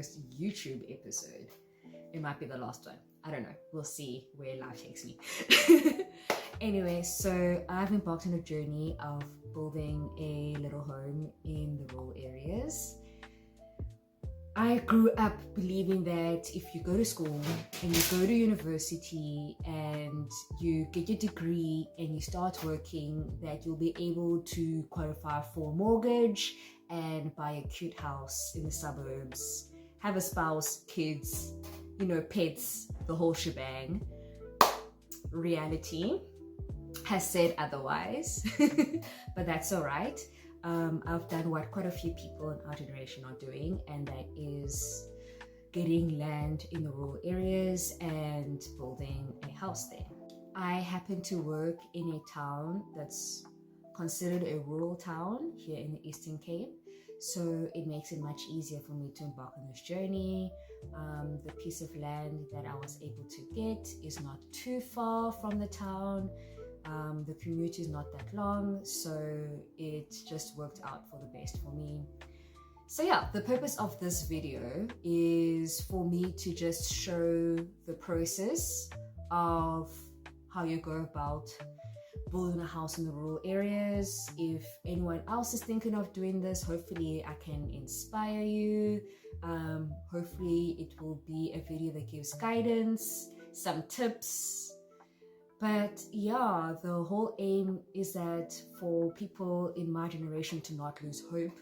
first YouTube episode. It might be the last one. I don't know. We'll see where life takes me. Anyway, so I've embarked on a journey of building a little home in the rural areas. I grew up believing that if you go to school and you go to university and you get your degree and you start working, that you'll be able to qualify for a mortgage and buy a cute house in the suburbs, have a spouse, kids, pets, the whole shebang. Reality has said otherwise, but that's all right. I've done what quite a few people in our generation are doing, and that is getting land in the rural areas and building a house there. I happen to work in a town that's considered a rural town here in the Eastern Cape, so it makes it much easier for me to embark on this journey. The piece of land that I was able to get is not too far from the town. The commute is not that long, so it just worked out for the best for me. So yeah, the purpose of this video is for me to just show the process of how you go about building a house in the rural areas. If anyone else is thinking of doing this, hopefully I can inspire you. Hopefully it will be a video that gives guidance, some tips. But yeah, the whole aim is that for people in my generation to not lose hope.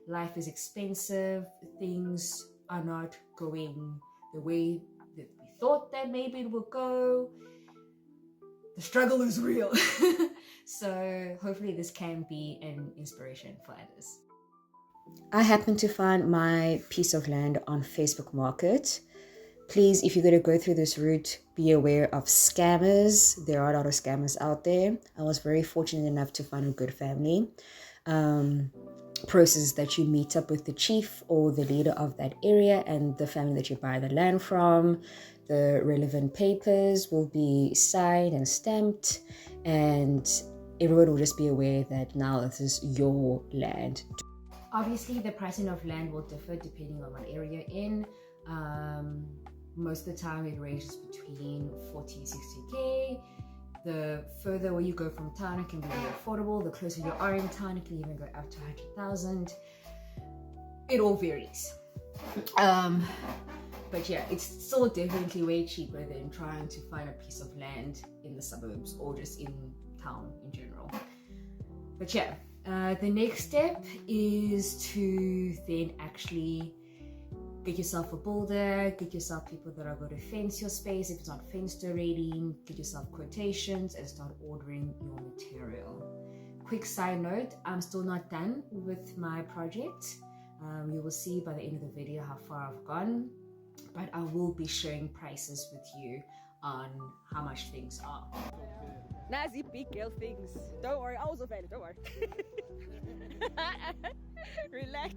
Life is expensive, things are not going the way that we thought that maybe it would go. The struggle is real. So hopefully this can be an inspiration for others. I happened to find my piece of land on Facebook Market. Please, if you're going to go through this route, be aware of scammers. There are a lot of scammers out there. I was very fortunate enough to find a good family. Process that you meet up with the chief or the leader of that area and the family that you buy the land from. The relevant papers will be signed and stamped, and everyone will just be aware that now this is your land. Obviously, the pricing of land will differ depending on what area you're in. Most of the time it ranges between 40 and 60k. The further away you go from town, it can be more affordable. The closer you are in town, it can even go up to 100,000. It all varies. But yeah, it's still definitely way cheaper than trying to find a piece of land in the suburbs or just in town in general. But yeah, the next step is to then actually get yourself a builder, get yourself people that are going to fence your space. If it's not fenced already, get yourself quotations and start ordering your material. Quick side note, I'm still not done with my project. You will see by the end of the video how far I've gone, but I will be sharing prices with you on how much things are. Nazi big girl things. Don't worry, I was available, don't worry. Relax.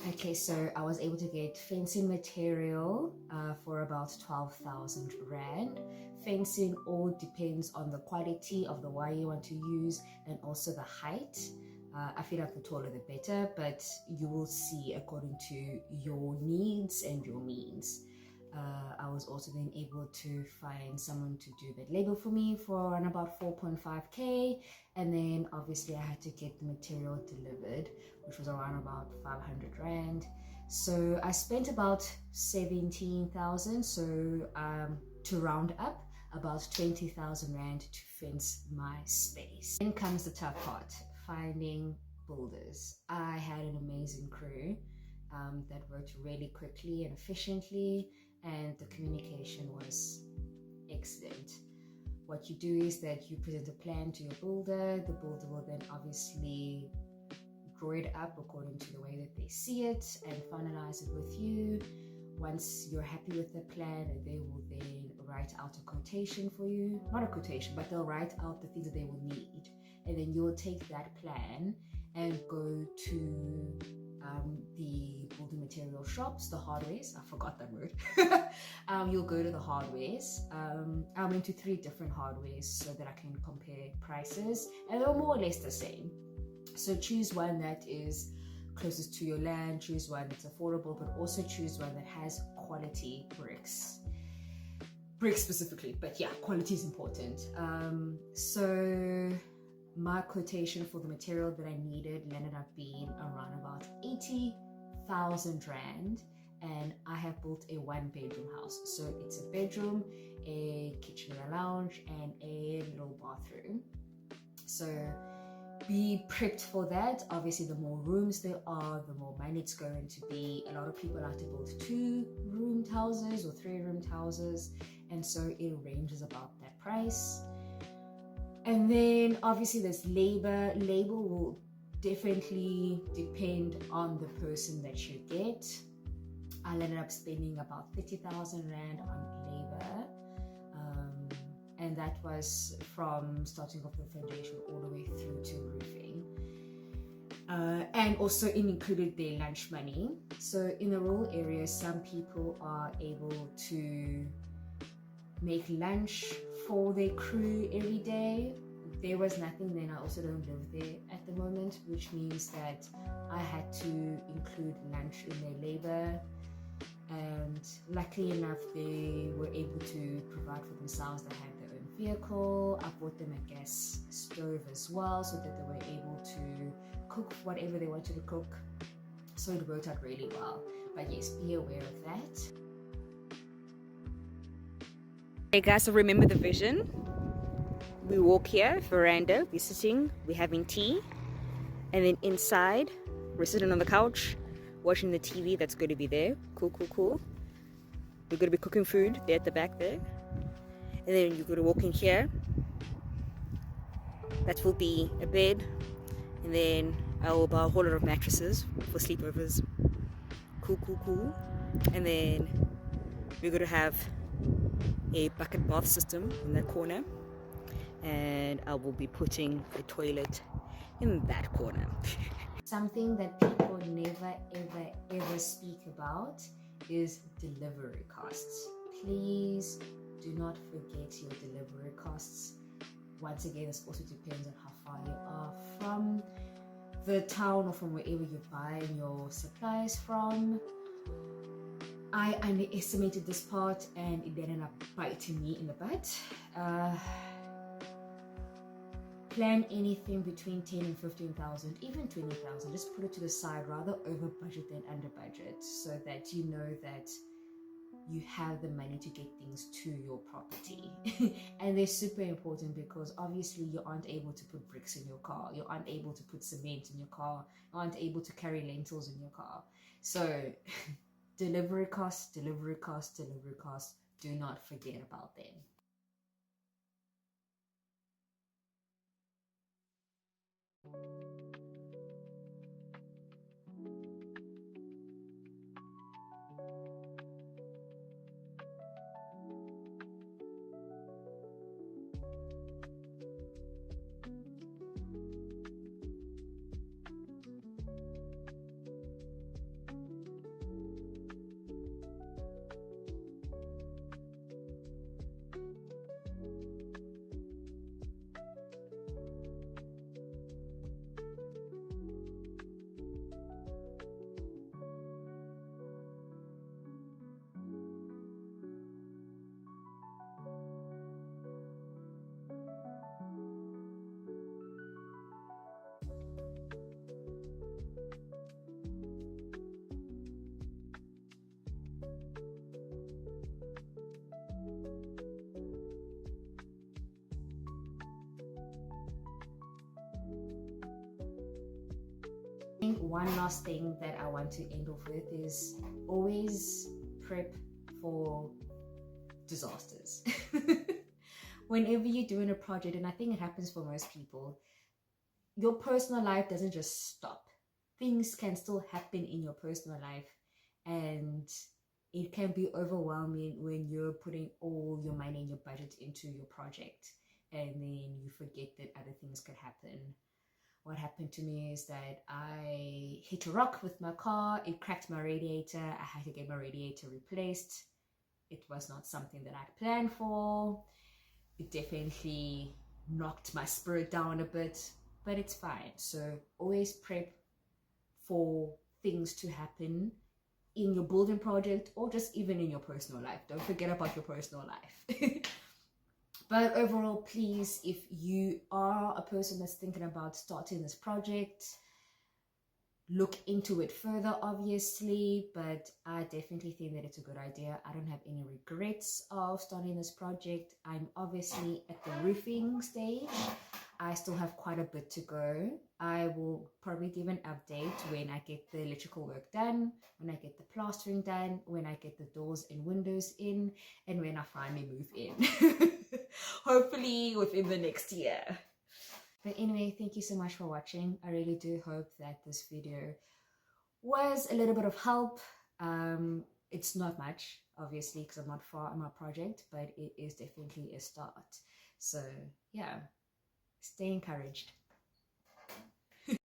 Okay, so I was able to get fencing material for about 12,000 Rand. Fencing all depends on the quality of the wire you want to use and also the height. I feel like the taller the better, but you will see according to your needs and your means. I was also then able to find someone to do that labor for me for around about 4.5k, and then obviously I had to get the material delivered, which was around about 500 Rand. So I spent about 17,000, so to round up, about 20,000 Rand to fence my space. Then comes the tough part, finding builders. I had an amazing crew that worked really quickly and efficiently, and the communication was excellent. What you do is that you present a plan to your builder. The builder will then obviously draw it up according to the way that they see it and finalize it with you. Once you're happy with the plan, they will then write out a quotation for you. Not a quotation, but they'll write out the things that they will need. And then you'll take that plan and go to the building material shops, the hardwares. I forgot that word. You'll go to the hardwares. I went to 3 different hardwares so that I can compare prices, and they're more or less the same. So choose one that is closest to your land, choose one that's affordable, but also choose one that has quality bricks specifically. But yeah, quality is important. So my quotation for the material that I needed landed up being around about 80,000 rand, and I have built a 1-bedroom house. So it's a bedroom, a kitchen and a lounge, and a little bathroom. So be prepped for that. Obviously, the more rooms there are, the more money it's going to be. A lot of people like to build 2-roomed houses or 3-roomed houses, and so it ranges about that price. And then obviously there's labor. Labor will definitely depend on the person that you get. I ended up spending about 30,000 rand on labor. And that was from starting off the foundation all the way through to roofing. And also it included their lunch money. So in the rural areas, some people are able to make lunch for their crew every day. There was nothing then. I also don't live there at the moment, which means that I had to include lunch in their labor. And luckily enough, they were able to provide for themselves. They had their own vehicle. I bought them a gas stove as well, so that they were able to cook whatever they wanted to cook. So it worked out really well. But yes, be aware of that. Hey guys, so remember the vision. We walk here, veranda, we're sitting, we're having tea, and then inside, we're sitting on the couch, watching the TV that's going to be there. Cool. We're going to be cooking food there at the back there. And then you're going to walk in here. That will be a bed. And then I will buy a whole lot of mattresses for sleepovers. Cool. And then we're going to have a bucket bath system in that corner. And I will be putting a toilet in that corner. Something that people never ever speak about is delivery costs. Please do not forget your delivery costs. Once again, this also depends on how far you are from the town or from wherever you're buying your supplies from. I underestimated this part and it ended up biting me in the butt. Plan anything between 10 and 15,000, even 20,000. Just put it to the side, rather over budget than under budget, so that you know that you have the money to get things to your property. And they're super important because obviously you aren't able to put bricks in your car, you aren't able to put cement in your car, you aren't able to carry lentils in your car. So delivery costs, do not forget about them. One last thing that I want to end off with is always prep for disasters. Whenever you're doing a project, and I think it happens for most people, your personal life doesn't just stop things can still happen in your personal life, and it can be overwhelming when you're putting all your money and your budget into your project and then you forget that other things could happen. What happened to me is that I hit a rock with my car, it cracked my radiator, I had to get my radiator replaced. It was not something that I'd planned for. It definitely knocked my spirit down a bit, but it's fine. So always prep for things to happen in your building project or just even in your personal life. Don't forget about your personal life. But overall, please, if you are a person that's thinking about starting this project, look into it further, obviously, but I definitely think that it's a good idea. I don't have any regrets of starting this project. I'm obviously at the roofing stage. I still have quite a bit to go. I will probably give an update when I get the electrical work done, when I get the plastering done, when I get the doors and windows in, and when I finally move in. Hopefully within the next year. But anyway, thank you so much for watching. I really do hope that this video was a little bit of help. It's not much, obviously, because I'm not far in my project, but it is definitely a start. So yeah, stay encouraged.